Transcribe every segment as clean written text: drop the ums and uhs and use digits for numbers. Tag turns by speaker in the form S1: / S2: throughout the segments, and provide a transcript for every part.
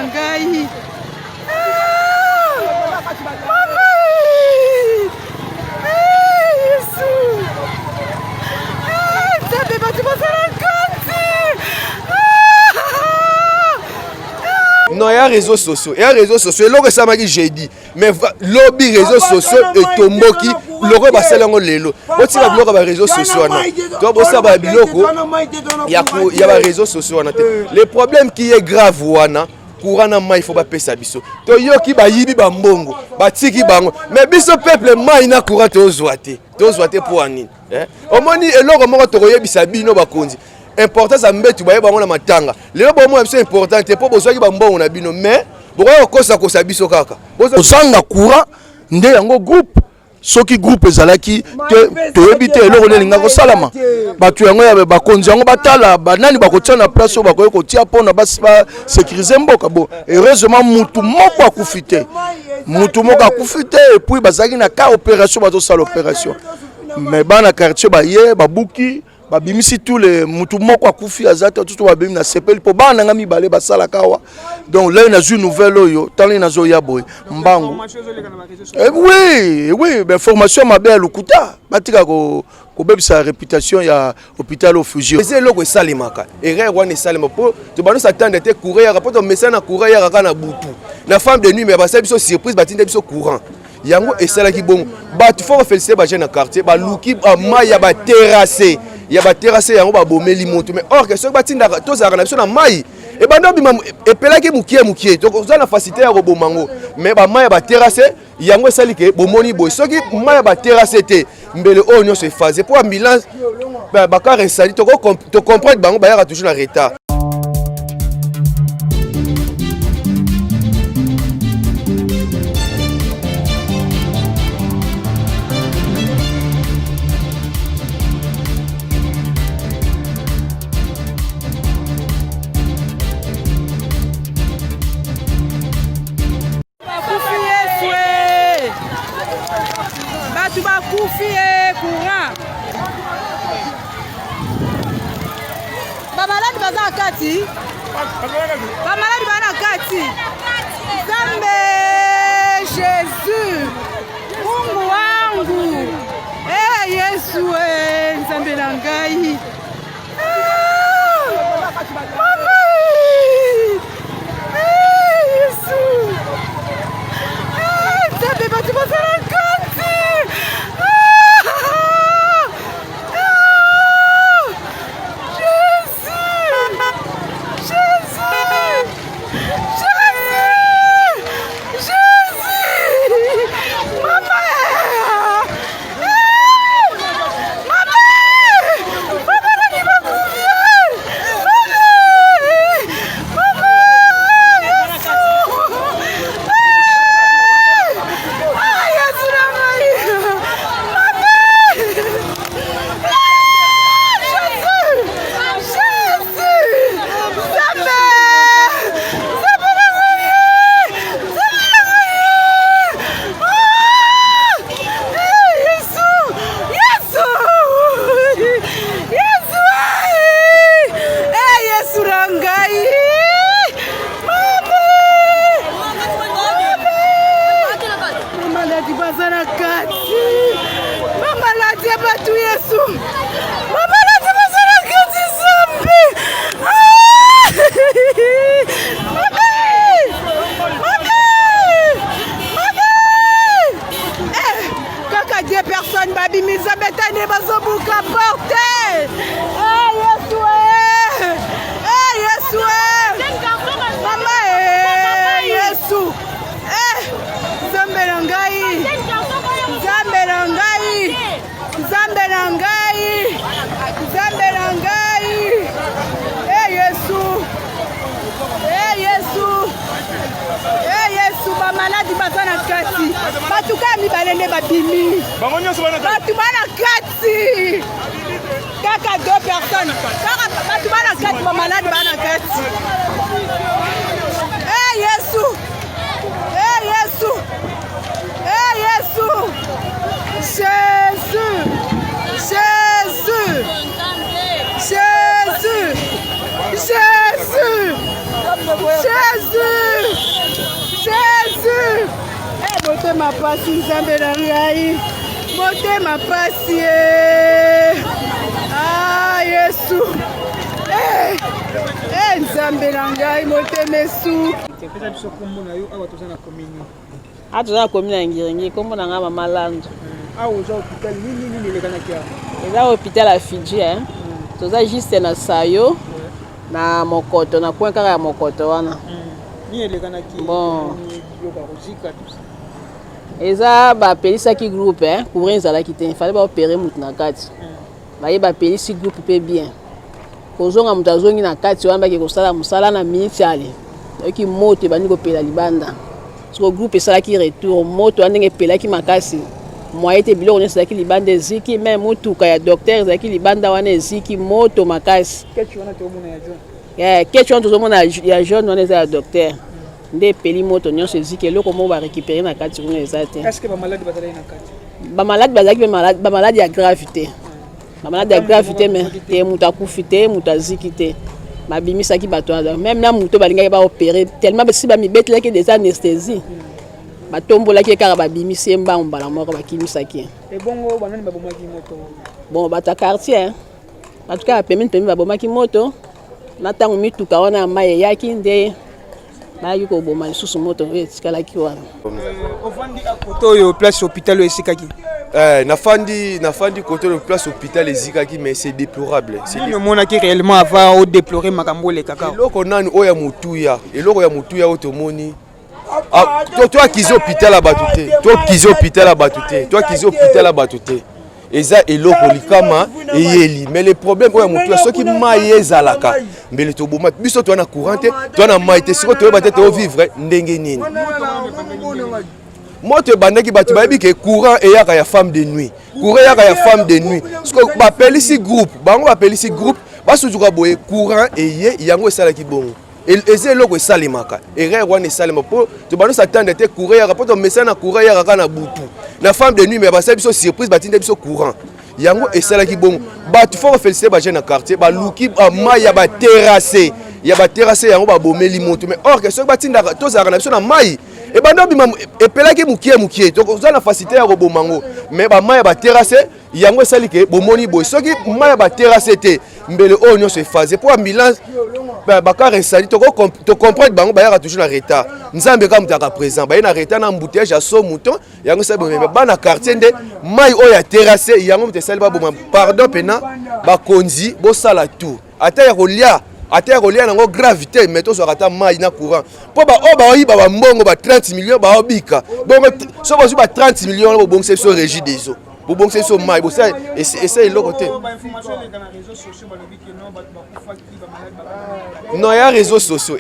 S1: ngai. Mama! Yesu! Nzambe bato bazala kati!
S2: Non, il y a réseaux sociaux. Il y a réseaux sociaux. Et là, ça m'a dit, j'ai dit. Mais lobby réseaux sociaux et tomboki, l'euro va s'aller en l'élo. Quand tu vas bloquer les réseaux sociaux, donc ça va bloquer. Il y a les réseaux sociaux. Le problème qui est grave, courant na il faut pas payer ça biso. To yo ki ba yibi ba mbongo, ba tiki bango. Mais biso peuple mai na courant to zoate. To zoate pour anine. Omoni eloko moko to yebisa bino ba konzi. Importance à mbetu ba yeba ngona matanga. Lelo bo mo c'est important te po bozwaki ba mbongo na bino mais boko kosa kosa biso kaka.
S3: Ozanga courant nde yango groupe. Soki groupe ezalaki to yebite eloko nelinga ko salama. Batu yango ya ba konzi yango batala banani bakotia na place o bakoye kotia pona ba sécuriser mboka bo. Heureusement mutu moko akufite. Mutu moko akufite et puis bazaki na ka opération bato sala opération. Mais bana quartier ba ye ba buki babimisi tous les mutu moko akufi azata tout babimi na sepeli po bana ngami balé basala kawa. Donc là, il y a une nouvelle, il y a une mbangu. Oui, mais formation ma belle Lukuta. Batika ko bébé sa réputation ya hôpital au Fugio.
S2: C'est logo salimaka. Erreur wana salima po to bano s'attendre te courir rapport to message na courir ya na butu. La femme de nuit mais ba sa biso surprise batinde biso courant. Yango esala ki bon. Ba tu faut féliciter ba jeune quartier ba luki ma ya ba terrasser. Ya ba terrasser yango ba bomeli moto mais or que ce batinda to za na biso na mai. Et ben non, et pelaki mukie donc vous avez la facilité à robomango mais ba maya ba terrasser yango sali ke bomoni boy soki maya ba terrasser te mbele onyo se phase pour ambulance ba ka resali to comprendre bango ba ya toujours en retard.
S1: Tu vas confier courant. Ba malade baza kati. Ba malade bana kati. Zambe Jésus. Mungu wangu. Yesu Nzambe na ngai. Mama. Yesu. Nzambe bato bazala kati. Maladi bazana kati. Batuka mi balende babimi. Batu bana kati. Kaka 2 personnes. Kaka batu bana kati ba maladi bana kati. Yesu. Yesu. Yesu. Jésus. Jésus. Jésus. Jésus. Jésus. pasi nzambe na ngai motema pasi yesu nzambe na ngai motema esu
S4: toza na komine ya Ngiringi kombo na ngai mama Lando eza hôpital ya Fidji toza juste na Sayo na Mokoto na coin kaka ya Mokoto wana bon eza bapelisaki groupe courant ezalaki te fallait baopere mutu na kati baye bapelisi groupe mpe bien kozonga mutu azongi na kati wana bake kosala mosala na miniti ale oyoki moto ebandi kopela libanda soko groupe esalaki retour moto wana ndenge epelaki makasi moye te biloko nyonso ezalaki libanda eziki me motuka ya docteur ezalaki libanda wana eziki moto makasi kechi wana tozomona ya jaune wana eza ya docteur nde epeli moto nyonso eziki eloko moko barécupere na kati kuna eza te bamaladi bazalaki mpe bamaladi ya grave te bamaladi ya grave te me te moto akufi te moto aziki te babimisaki bato wana même na moto balingaki baopere tellement basi bamibetelaki des anesthésie batombolaki kaka babimisi mbango mbala moko bakimisaki bon bato ya quartier bato kaka pembeni babomaki moto na ntango mituka wana ya mai eyaki nde bayaki koboma lisusu moto oyo etikalaki wana
S5: ovandi akoto oyo place hôpital oyo esikaki
S2: nafandi kote oyo place hôpital ezikaki mais c'est déplorable
S5: omonaki réellement avant odéplorer makambo olekaka
S2: eloko nani oyo ya motuya oyo tomoni toakizi hôpital ya bato te toakizi hôpital ya bato te eza eloko likama eyeli mais le problème oyo motu soki mai ezalaka mbele toboma biso toana courant te toana mai te siko toyeba te vivre ndenge nini moto ebandaki bato bayebi ke courant eyaka ya femme de nuit siko bapelisi groupe basutuka boye courant eye yango esalaki bongo eza eloko esalemaka erreur wana esalema mpo tobando satande te courant eyaka mpo tomesana na courant eyaka kaka na butu na femme de nuit me basala biso surprise batinde biso courant yango esalaki bongo bato fo bafélicité bajeune na quartier baluki mai ya baterrasse yango babomeli moto mais or ke soki batindaka tozalaka na biso na mai ebanda obima epelaki mokie toza na facilité ya koboma ngo mais bamai ya baterrasse yango esali ke bomoni boye soki mai ya baterrasse te mbele oyo nyonso efase mpo ambulance bakara esali tocomprendre bango bayaka toujours na retard nzambe kaka moto aka présent baye na retard na embouteillage ya so mouton yango esali bomeme bana quartier nde mai oyo ya terrasse yango moto esali baboma pardon mpena bakonzi bosala tour ata ya kolia nango gravité mais tozwaka ata mai na courant mpo baoyo baoyiba bambongo ba 30 millions baobika bongo so bazwi ba 30 millions bobongisa biso régie des eaux bobongisa biso mai bosala esa eloko te non ya réseaux sociaux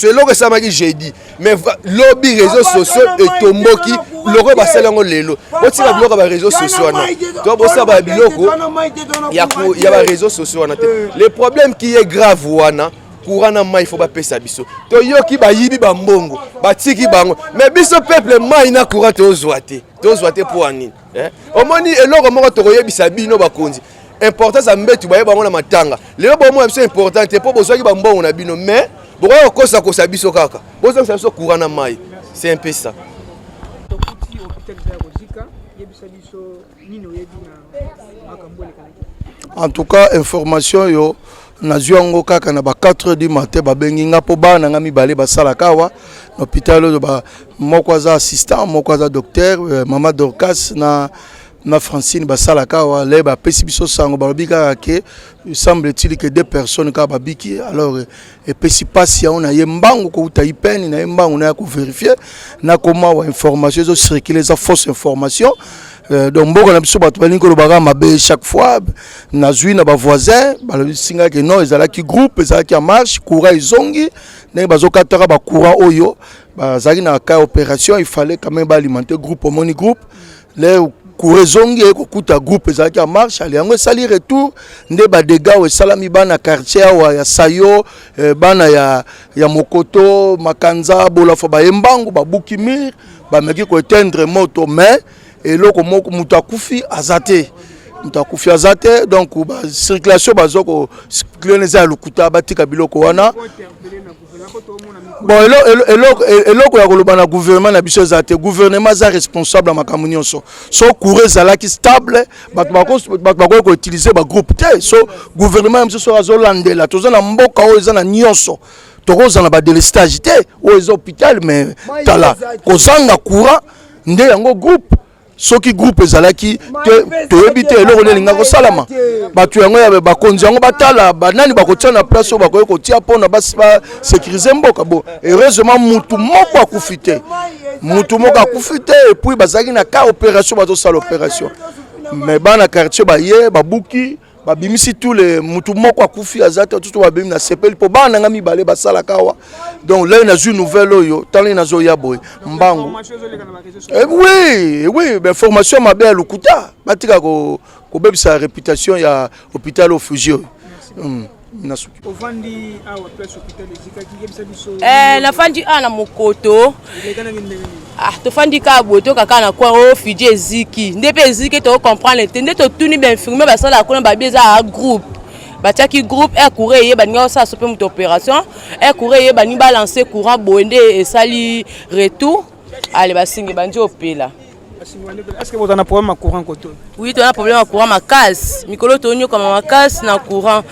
S2: eloko esamaki jeudi mais lobi réseaux sociaux etomboki loko basala yango lelo botika biloko ba réseaux sociaux wana to bosala biloko ya ba réseaux sociaux wana te le problème qui est grave wana courant na mai faut bapesa biso toyoki bayibi bambongo batiki bango mais biso peuple mai na courant tozwa te po anini omoni eloko moko tokoyebisa bino bakonzi importance ya mbetu baye bango na matanga lelo bomo biso important te po bozwaki bambongo na bino mais bokoya kokosa biso kaka bozongisa biso courant na mai c'est un peu ça
S3: en tout cas information yo nazwi yango kaka na ba 4h du matin babengi nga po bana nga mibale basala kawa na hôpital oyo moko aza assistant moko aza docteur mama Dorcas na Francine basala kawa le bapesi biso sango balobi kaka ke semble-t-il que deux personnes ka babiki alors epesi pasi ya ona ye mbango ko uta ipeni na ye mbango na ko vérifier na koma wa information zo circuler za fausse information donc mboko na biso bato balingi kolobaka mabe chaque fois nazwi na ba voisin balobi singa ke non ezalaki groupe ezalaki en marche courant ezongi ndenge bazokataka ba courant oyo bazalaki na ka opération il fallait quand même alimenter groupe omoni groupe les courezongi ekokuta groupe ezalaki en marche ali yango esali retour nde badega oyo esalami bana quartier awa ya Sayo bana ya Mokoto Makanza Bolafo bayembango babuki mir bameki koéteindre moto mais eloko moko mutu akufi azate donc ba circulation bazoko circuler eza lukuta batika biloko wana bon eloko ya koloba na gouvernement na biso eza te gouvernement aza responsable ya makambo nyonso so courant ezalaki stable bato bakoki koutilize bagroupe te so gouvernement ya biso so azolandela toza na mboka oyo eza na nyonso tokozala na badelestage te oyo eza hôpital mais tala kozanga courant nde yango groupe soki groupe ezalaki toyebi te eloko nde elinga kosalama bato yango ya bakonzi yango batala banani bakotia na place oyo bakoki kotia mpona basécurize mboka bo heureusement mutu moko akufi te epuis bazalaki na ka opération bazosala opération mais bana quartier baye babuki babimisi tous les mutu moko akufi azate tout babimi na sepeli po bana nga mibale basala kawa donc là na une nouvelle oyo tali na zo ya boy mbangu oui ben formation mabe ya lukuta batika ko bebisa réputation ya hôpital Ofugio
S5: Ofandi awa place hôpital ezika kiyebisa biso
S4: na fandi ana mokoto tofandi ka boto kaka na kwa o Fiji eziki ndepe eziki to comprendre te nde to tuni ben infirmier basala ko na babieza a groupe batiaki groupe courir ye baninga sa sope muto opération courir ye bani balancer courant bonde et sali retour allez basingi bandi opela.
S5: Est-ce que vous avez un problème à courant côté?
S4: Oui, tu as un problème à courant ma casse. Mikolo Tonio comme ma casse na courant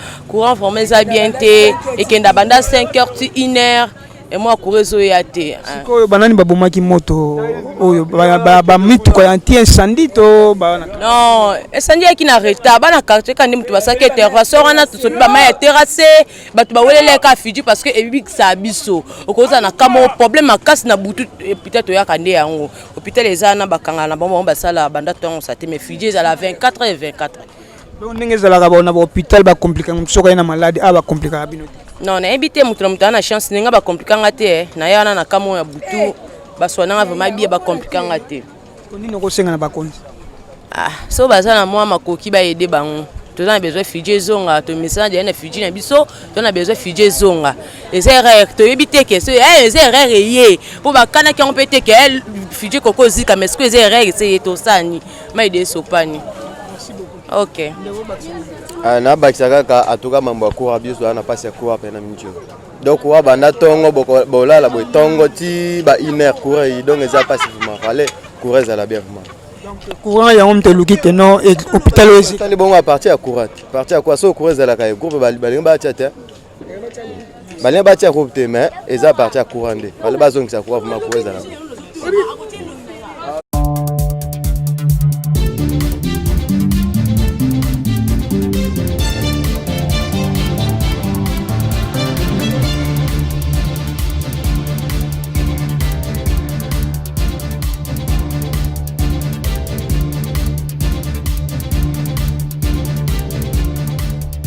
S4: vraiment ça bien té et kenda banda 5h tu 1h et moi courir zo yaté.
S5: Siko banani babomaki moto oyo ba mitu ko anti incendie to bana.
S4: Non, incendie qui na retard bana quartier quand mutu basaki intervention wana to sopi ba mai terrassé batu ba welele ka Fiji parce que ebi ça biso. Okoza na kamo problème ma casse na butu peut-être ya kande yango. Hôpital ezana bakanga na bomba basala banda tongo ça te mais Fiji za la 24 et 24.
S5: Donc ndenge za la ba na hôpital ba compliquer msoka ina maladie ba compliquer bino.
S4: Non, na ebité mutu na chance ninga ba compliquer te na yana na kamo ya butu baswana vraiment bien ba compliquer te.
S5: Nini ko senga na bakonzi?
S4: So baza na moi makoki ba aider bango. Toza na besoin Fiji zonga to message na Fiji na biso, to na besoin Fiji zonga. Les erreurs to ebité que c'est les erreurs yé. Pour ba kana ki on peut te que Fiji koko zika mais ce que les erreurs c'est to sani. Ma aider sopani. Merci beaucoup. OK.
S2: Na bakisaka ka atuka mambo ya cour biso ana passe ya cour pena minjo. Donc wa bana tongo bolala boy tongo ti ba iner cour et donc eza passe vraiment fallait cour za la bien vraiment.
S5: Donc courant ya on te luki que non hôpital aussi.
S2: Tani bon à partir à cour. Partir à quoi so cour za la ka groupe balinga tia te. Balinga tia groupe te mais eza partir à cour ndé. Fallait bazongisa cour vraiment cour za la.